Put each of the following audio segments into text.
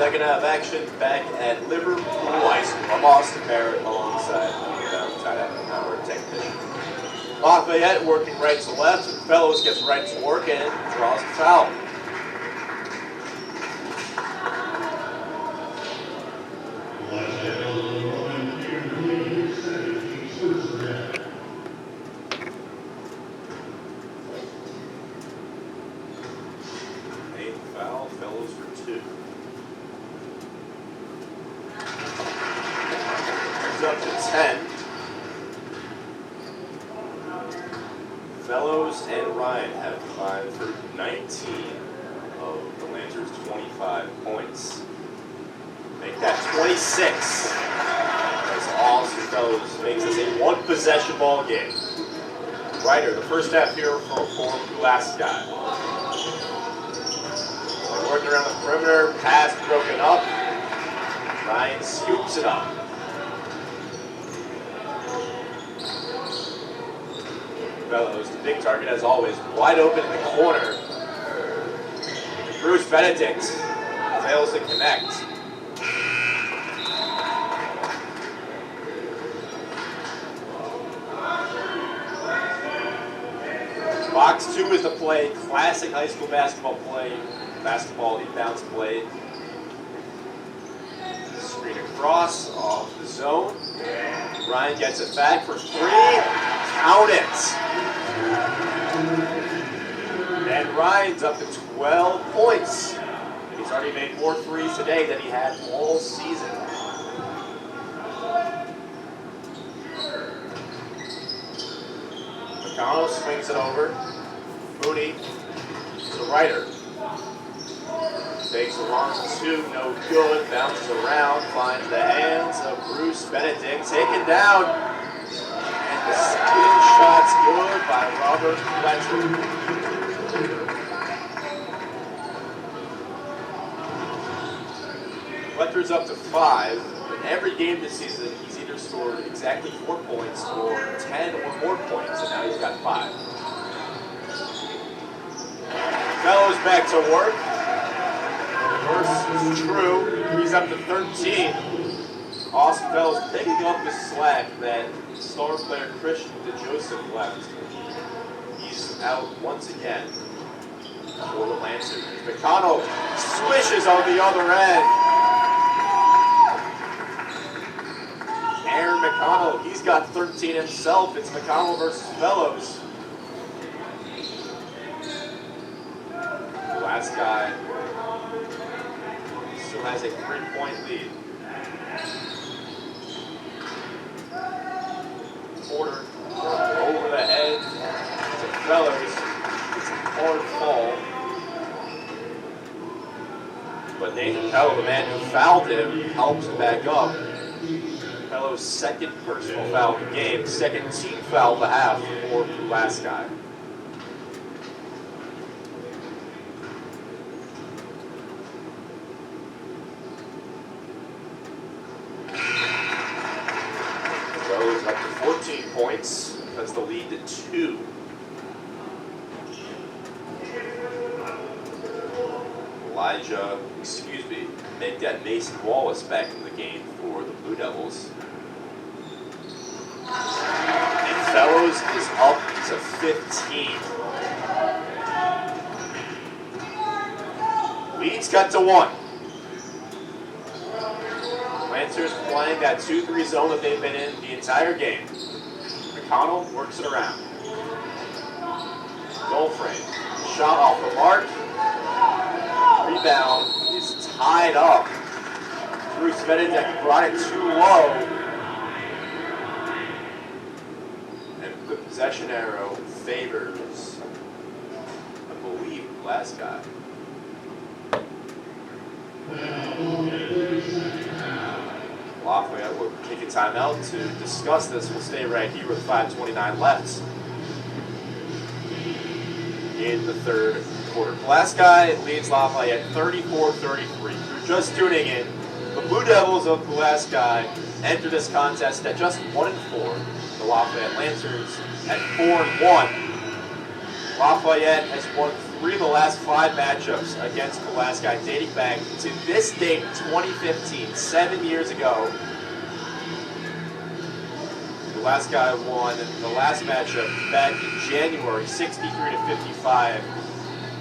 Second half action back at Liverpool High School. I'm Austin Barrett alongside our technician. Lafayette working right to left. Fellows gets right to work and draws a foul. Foul, Fellows for 2. Brings up to 10. Fellows and Ryan have combined for 19 of the Lancers' 25 points. Make that 26. As Austin Fellows makes this a one-possession ball game. Ryder, the first half here for Pulaski. Working around the perimeter, pass broken up. Ryan scoops it up. Fellows, the big target as always, wide open in the corner. Bruce Benedict fails to connect. Box 2 is the play, classic high school basketball play. Basketball inbounds play. Screen across off the zone. Ryan gets it back for 3. Count it. And Ryan's up to 12 points. He's already made more threes today than he had all season. McConnell swings it over. Mooney to Ryder. Takes a long 2, no good, bounces around, finds the hands of Bruce Benedict, taken down, and the spin shot's good by Robert Fletcher. Fletcher's up to 5. In every game this season, he's either scored exactly 4 points or 10 or more points, and now he's got 5. Fellows back to work. Reverse is true. He's up to 13. Austin Fellows picking up the slack that star player Christian DeJoseph left. He's out once again for the Lancers. McConnell swishes on the other end. Aaron McConnell, he's got 13 himself. It's McConnell versus Fellows. The last guy still has a 3-point lead. Porter over the head to Fellows. It's a hard fall. But Nathan Pello, the man who fouled him, helps him back up. Fellows' second personal foul of the game, second team foul of the half for Pulaski. Goes up to 14 points, cuts the lead to 2. Make that Mason Wallace back in the game for the Blue Devils. And Fellows is up to 15. Lead's cut to 1. Lancers playing that 2-3 zone that they've been in the entire game. McConnell works it around. Goal frame. Shot off the mark. Rebound is tied up. Bruce Benedict brought it too low. And the possession arrow favors, I believe, the last guy. Lafayette will take a timeout to discuss this. We'll stay right here with 5:29 left in the third quarter. Pulaski leads Lafayette 34-33. If you're just tuning in, the Blue Devils of Pulaski enter this contest at just 1-4. The Lafayette Lancers at 4-1. Lafayette has won 3 of the last 5 matchups against Pulaski, dating back to this date, 2015, 7 years ago. Pulaski won the last matchup back in January, 63-55.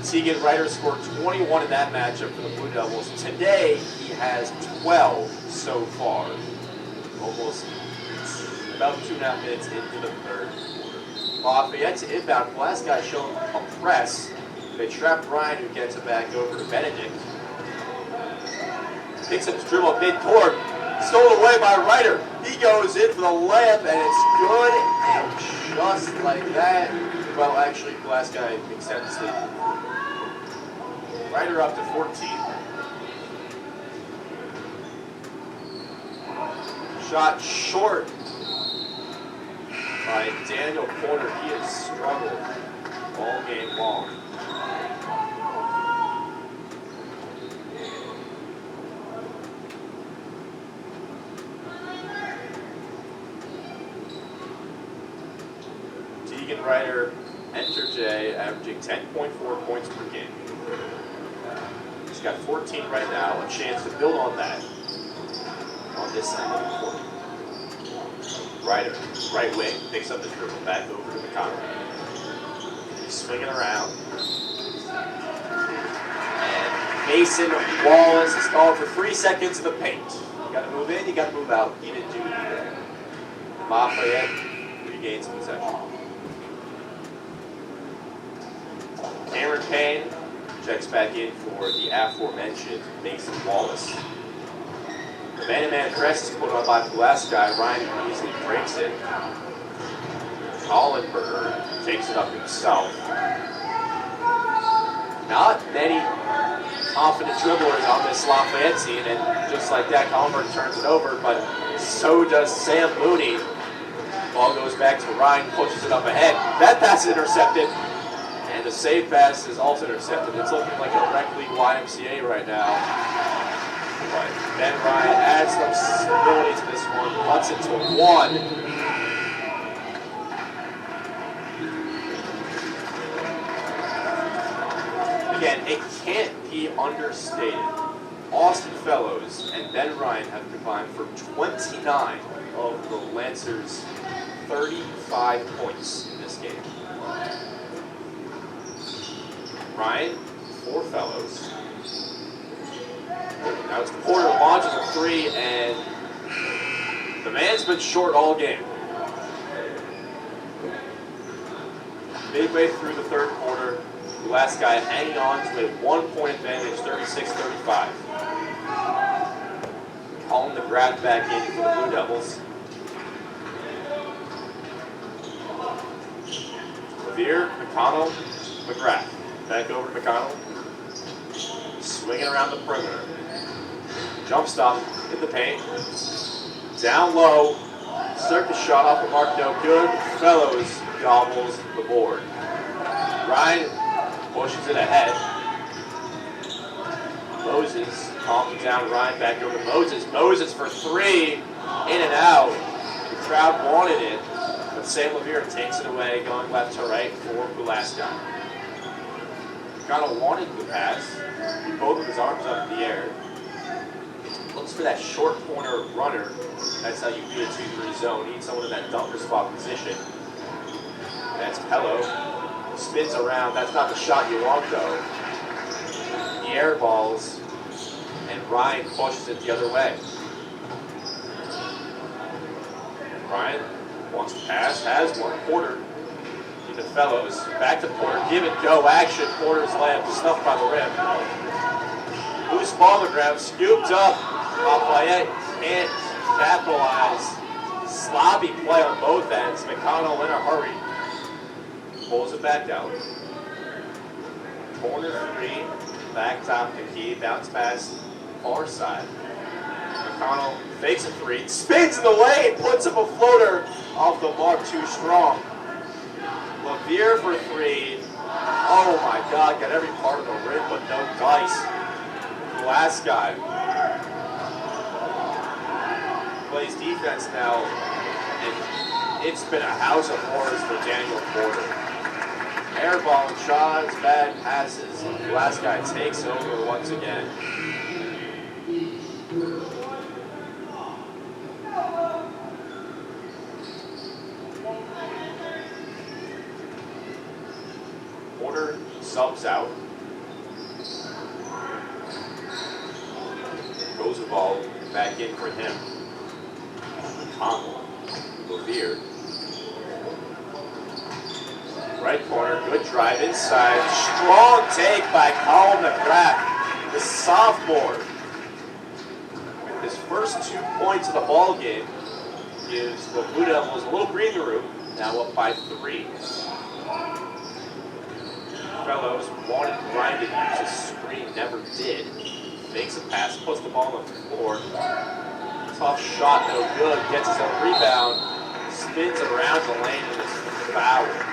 Tegan Ryder scored 21 in that matchup for the Blue Devils. Today, he has 12 so far. Almost about 2.5 minutes into the third quarter. Lafayette to inbound. Pulaski showing a press. They trap Ryan, who gets it back over to Benedict. Picks up his dribble mid-court. Stolen away by Ryder. He goes in for the layup, and it's good. And just like that, well, actually, Pulaski accepts it. Ryder up to 14. Shot short by Daniel Porter. He has struggled all game long. Tegan Ryder entered today, averaging 10.4 points per game. He's got 14 right now, a chance to build on that on this end of the court. Ryder, right wing, picks up the dribble, back over to McConnell. He's swinging around. And Mason Wallace is called for 3 seconds in the paint. You gotta move in, you gotta move out. He didn't do it either. Lafayette regains possession. Cameron Payne checks back in for the aforementioned Mason Wallace. The man-to-man press is put on by Pulaski. Ryan easily breaks it. Hollenberger takes it up himself. Not many confident dribblers on this Lafayette team, and just like that, Hollenberger turns it over, but so does Sam Mooney. Ball goes back to Ryan, pushes it up ahead. That pass is intercepted. And the save pass is also intercepted. It's looking like a rec league YMCA right now. But Ben Ryan adds some stability to this one, cuts it to 1. Again, it can't be understated. Austin Fellows and Ben Ryan have combined for 29 of the Lancers' 35 points in this game. Ryan, 4 Fellows. Now it's Porter launches a 3, and the man's been short all game. Midway through the third quarter, the last guy hanging on to a 1-point advantage, 36-35. Calling the grab back in for the Blue Devils. Revere, McConnell, McGrath. Back over to McConnell. Swinging around the perimeter. Jump stop in the paint. Down low. Circus shot off the mark, no good. Fellows gobbles the board. Ryan pushes it ahead. Moses calming down Ryan, back over to Moses. Moses for 3. In and out. The crowd wanted it, but Sam Levere takes it away, going left to right for Pulaski. McConnell wanted the pass. Both of his arms up in the air. Looks for that short corner runner. That's how you beat a 2-3 zone. Need someone in that dunker spot position. That's Pello. Spins around. That's not the shot you want, though. He air balls, and Ryan pushes it the other way. Ryan wants to pass. Has one. Porter. The Fellows, back to Porter, give and go action. Porter's layup snuffed by the rim. Loose ball on the ground, scooped up. Lafayette can't capitalize. Sloppy play on both ends. McConnell in a hurry. Pulls it back down. Corner 3, back top to Key, bounce pass, far side. McConnell fakes a 3, spins in the lane, puts up a floater off the mark, too strong. Levere for 3. Oh my God, got every part of the rim, but no dice. The last guy plays defense now, and it's been a house of horrors for Daniel Porter. air ball and shots, bad passes. The last guy takes over once again. Porter subs out. Roosevelt back in for him. Conlon, Levere. Right corner, good drive inside. Strong take by Colin McGrath, the sophomore. With his first 2 points of the ball game, gives the Blue Devils a little breathing room. Now up by 3. Fellows wanted Ryan to use his screen, never did. Makes a pass, puts the ball on the floor. Tough shot, no good. Gets his own rebound, spins around the lane and is fouled.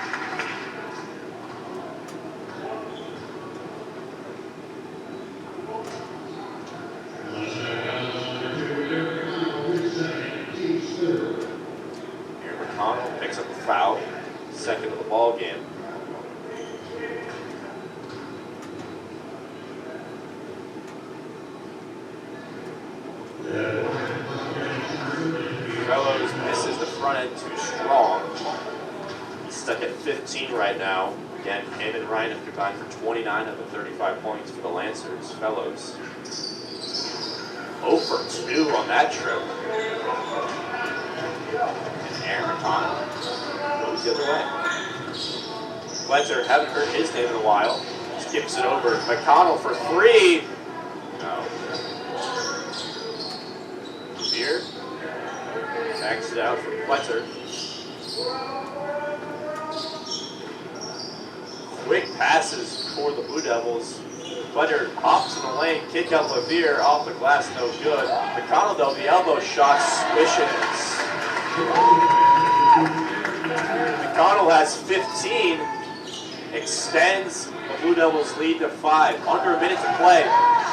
Here McConnell picks up a foul, second of the ball game. Fellows misses the front end too strong. He's stuck at 15 right now. Again, him and Ryan have combined for 29 of the 35 points for the Lancers. Fellows 0 for 2 on that trip. And Aaron McConnell goes the other way. Fletcher, haven't heard his name in a while. Skips it over. McConnell for 3. No. Here. Backs it out for Fletcher. Quick passes for the Blue Devils. Fletcher hops in the lane, kick out Levere, off the glass, no good. McConnell though, the elbow shot swishes. McConnell has 15, extends the Blue Devils lead to 5. Under a minute to play.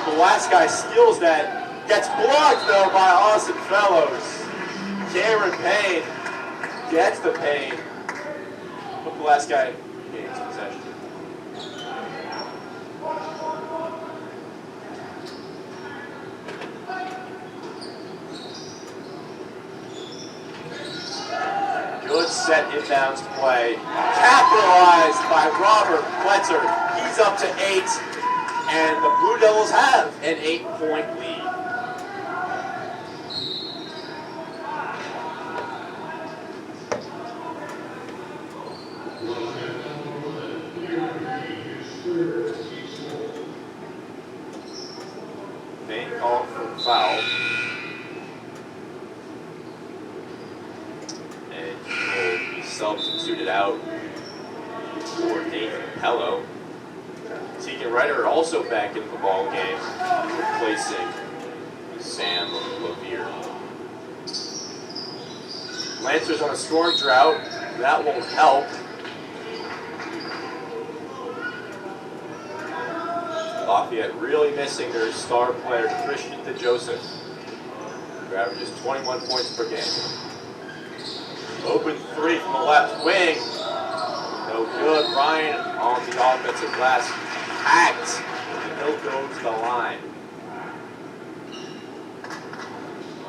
Pulaski steals that. Gets blocked, though, by Austin Fellows. Cameron Payne gets the Payne. But Pulaski gains possession. Good set inbounds play. Capitalized by Robert Fletcher. He's up to 8. And the Blue Devils have an 8-point lead. Payne called for foul. And he will be substituted out for Nathan Pello. Tegan Ryder also back in the ball game, replacing Sam Levere. Lancers on a scoring drought. That won't help. Lafayette really missing their star player, Christian DeJoseph, who averages 21 points per game. Open 3 from the left wing. No good. Ryan on the offensive glass. Hacked. And he'll go to the line.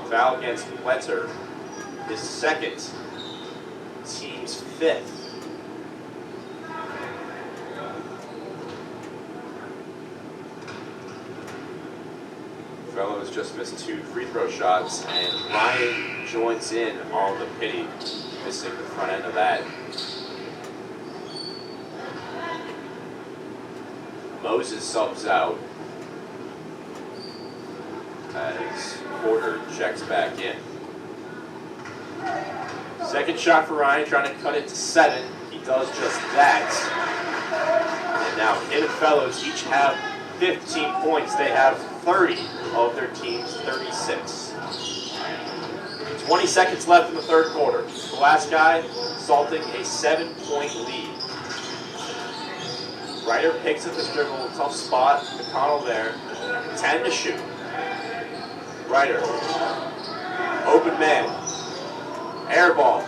Foul against Fletcher. His second. Team's 5th. Fellows just missed 2 free throw shots, and Ryan joins in on the pity, missing the front end of that. Moses subs out as Porter checks back in. Second shot for Ryan, trying to cut it to 7. He does just that. And now him and Fellows each have 15 points. They have 30 of their team's 36. 20 seconds left in the third quarter. The last guy salting a 7-point lead. Ryder picks up this dribble, tough spot. McConnell there. 10 to shoot. Ryder. Open man. Air ball.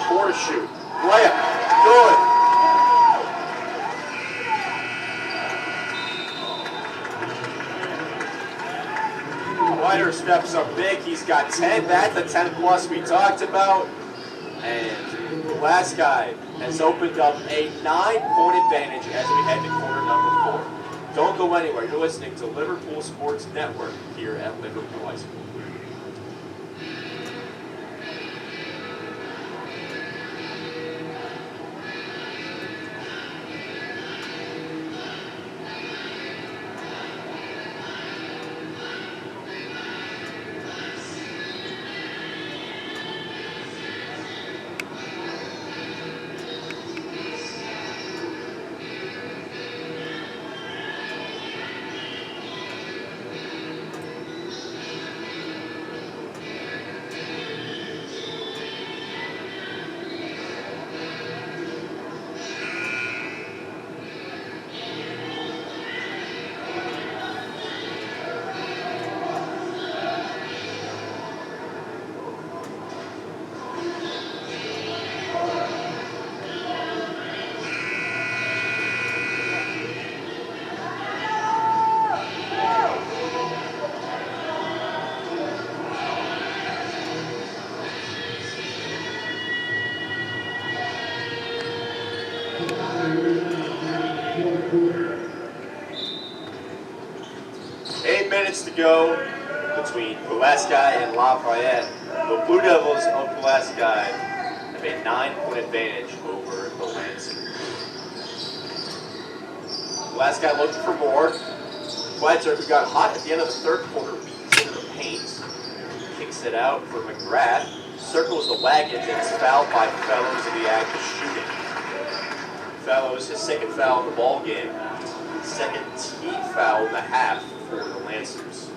4 to shoot. Layup. Good. steps up big. He's got 10. That's the 10 plus we talked about. And the last guy has opened up a 9-point advantage as we head to quarter number 4. Don't go anywhere. You're listening to Liverpool Sports Network here at Liverpool High School. To go between Pulaski and Lafayette. The Blue Devils of Pulaski have a 9-point advantage over the Lancers. Pulaski looking for more. Fletcher, who got hot at the end of the third quarter, beats into the paint. Kicks it out for McGrath. Circles the wagons and is fouled by Fellows in the act of shooting. Fellows, his second foul in the ball game. Second team foul in the half for the Lancers.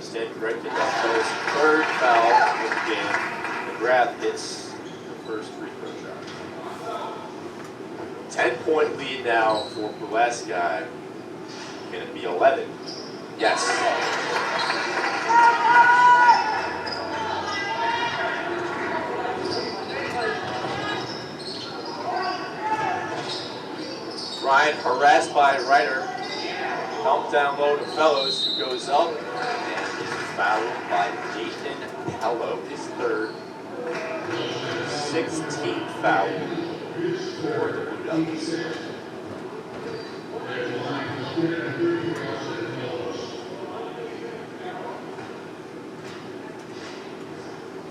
Stand corrected. That's Fellows' third foul of the game. McGrath hits the first free throw shot. 10-point lead now for Pulaski. Can it be 11? Yes. Ryan harassed by Ryder. Dumped down low to Fellows, who goes up and is fouled by Nathan Pello, his third. 16th foul for the Blue Devils.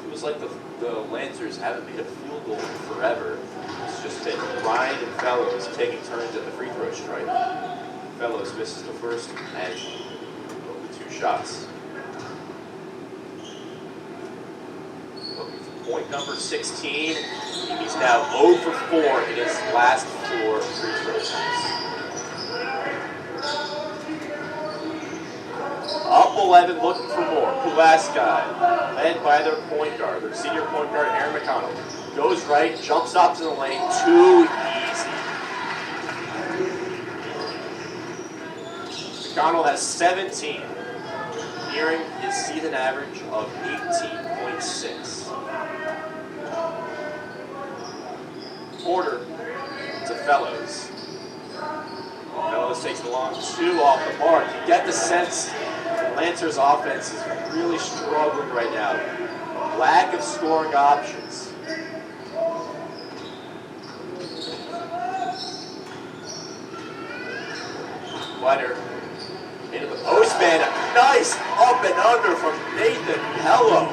Feels like the Lancers haven't made a field goal in forever. It's just been Ryan and Fellows taking turns at the free throw stripe. Fellows misses the first and the 2 shots. Looking for point number 16. He's now 0 for 4 in his last 4 free throw attempts. Up 11, looking for more. Pulaski, led by their point guard, their senior point guard, Aaron McConnell. Goes right, jumps up to the lane, too easy. McConnell has 17, nearing his season average of 18.6. Porter to Fellows. Fellows takes the long 2 off the mark. You get the sense the Lancers' offense is really struggling right now. Lack of scoring options. Leonard into the postman. Nice up and under from Nathan Pello.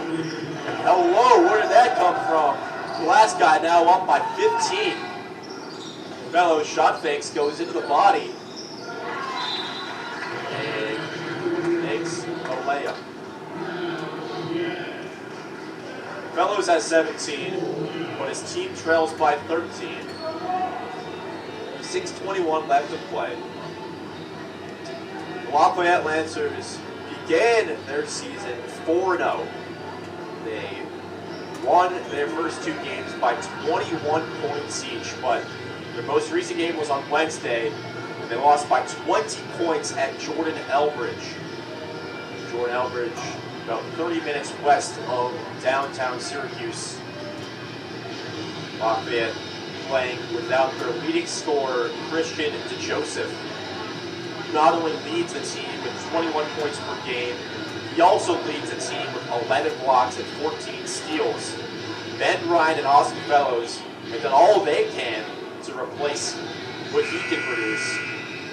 Hello, where did that come from? The last guy now up by 15. Fellows shot fakes, goes into the body. And makes a layup. Fellows has 17, but his team trails by 13. 6:21 left to play. The Lafayette Lancers began their season 4-0. They won their first 2 games by 21 points each, but their most recent game was on Wednesday, and they lost by 20 points at Jordan Elbridge. Jordan Elbridge, about 30 minutes west of downtown Syracuse. Lafayette playing without their leading scorer, Christian DeJoseph. Not only leads the team with 21 points per game, he also leads the team with 11 blocks and 14 steals. Ben Ryan and Austin Fellows have done all they can to replace what he can produce.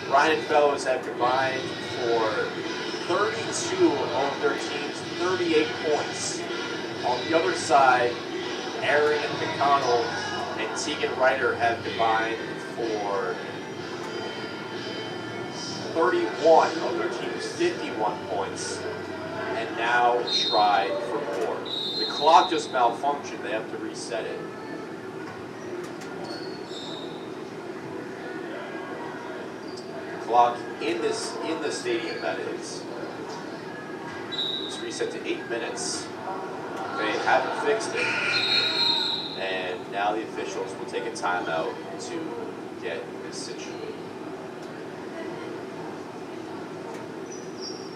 Ryan and Fellows have combined for 32 of their team's 38 points. On the other side, Aaron McConnell and Tegan Ryder have combined for 31 of their team's 51 points, and now tried for more. The clock just malfunctioned. They have to reset it. The clock in the stadium, that is. It's reset to 8 minutes. They haven't fixed it, and now the officials will take a timeout to get this situated.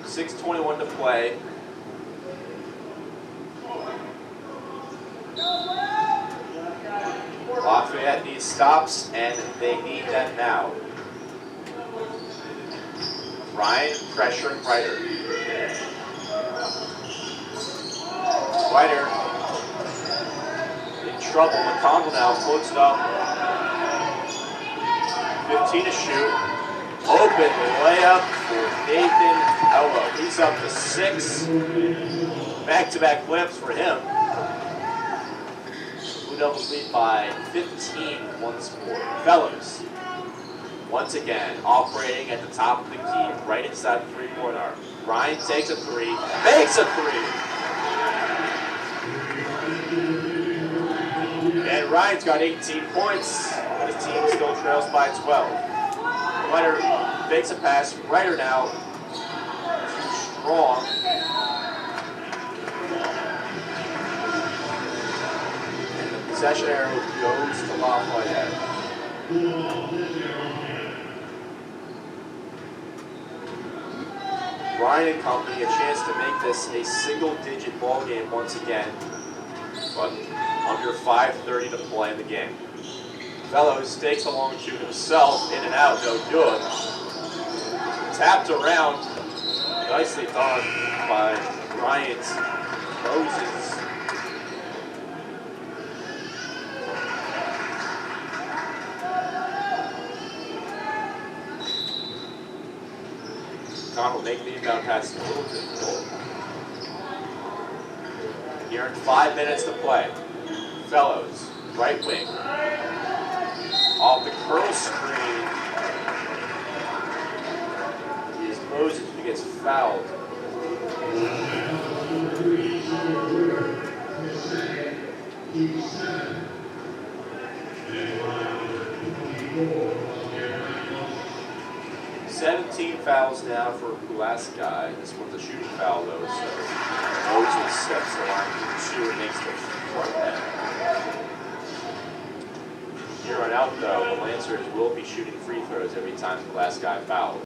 6:21 to play. Lafayette needs stops, and they need them now. Ryan pressuring Ryder. Ryder in trouble. McConnell now floats it up. 15 to shoot. Open layup for Nathan Ello. He's up to 6. Back-to-back flips for him. Blue Devils lead by 15 once more. Fellows, once again, operating at the top of the key, right inside the three-point arc. Ryan takes a 3, makes a 3. And Ryan's got 18 points, but his team still trails by 12. Ryder fakes a pass. Ryder now too strong. And the possession arrow goes to Lafayette. Ryan and company a chance to make this a single-digit ball game once again, but under 5:30 to play in the game. Fellows takes a long shoot himself, in and out, no good. Tapped around, nicely done by Bryant Moses. Connell making the inbound pass a little difficult. Here in 5 minutes to play. Fellows, right wing. Off the curl screen is Moses who gets fouled. $17 fouls now for Pulaski. This one's a shooting foul though, so Moses steps the line for 2 and makes the front end. Here on out, though, the Lancers will be shooting free throws every time the last guy fouls.